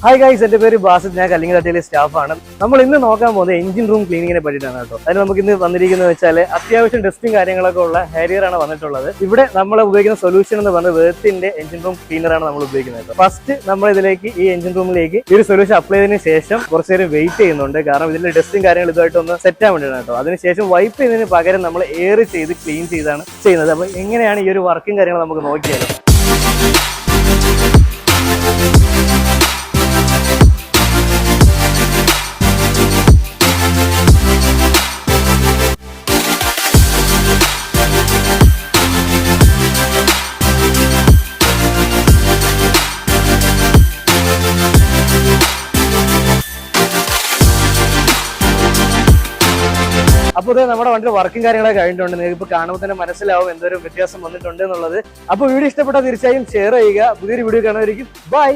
Hi guys, എന്റെ പേര് ബാസിത്. ഞാൻ കല്ലിങ്ങാട്ടിയിലെ സ്റ്റാഫാണ്. നമ്മൾ ഇന്ന് നോക്കാൻ പോകുന്നത് എഞ്ചിൻ റൂം ക്ലീനിങ്ങിനെ പറ്റിയിട്ടാണ് കേട്ടോ. അതിന് നമുക്ക് ഇന്ന് വന്നിരിക്കുന്നത് വെച്ചാൽ അത്യാവശ്യം ടെസ്റ്റും കാര്യങ്ങളൊക്കെ ഉള്ള ഹാരിയറാണ് വന്നിട്ടുള്ളത്. ഇവിടെ നമ്മൾ ഉപയോഗിക്കുന്ന സൊല്യൂഷൻ എന്ന് പറഞ്ഞാൽ വേർത്തിന്റെ എഞ്ചിൻ റൂം ക്ലീനറാണ് നമ്മൾ ഉപയോഗിക്കുന്നത്. ഫസ്റ്റ് നമ്മൾ ഇതിലേക്ക് ഈ എഞ്ചിൻ റൂമിലേക്ക് ഈ ഒരു സൊല്യൂഷൻ അപ്ലൈ ചെയ്തതിനു ശേഷം കുറച്ച് നേരം വെയിറ്റ് ചെയ്യുന്നുണ്ട്. കാരണം ഇതിന്റെ ടെസ്റ്റും കാര്യങ്ങളും ഇതുമായിട്ട് ഒന്ന് സെറ്റ് ആവാൻ വേണ്ടിയാണ് കേട്ടോ. അതിനുശേഷം വൈപ്പ് ചെയ്യുന്നതിന് പകരം നമ്മൾ എയർ ചെയ്ത് ക്ലീൻ ചെയ്താണ് ചെയ്യുന്നത്. അപ്പൊ എങ്ങനെയാണ് ഈ ഒരു വർക്കും കാര്യങ്ങളും നമുക്ക് നോക്കിയാലോ. അപ്പോൾ നമ്മുടെ വണ്ടിയുടെ വർക്കും കാര്യങ്ങളൊക്കെ കഴിഞ്ഞിട്ടുണ്ട്. നിങ്ങൾക്ക് ഇപ്പോൾ കാണുമ്പോൾ തന്നെ മനസ്സിലാവും എന്തൊരു വ്യത്യാസം വന്നിട്ടുണ്ട് എന്നുള്ളത്. അപ്പോൾ വീഡിയോ ഇഷ്ടപ്പെട്ടാൽ തീർച്ചയായും ഷെയർ ചെയ്യുക. പുതിയൊരു വീഡിയോ കാണുമായിരിക്കും. ബൈ.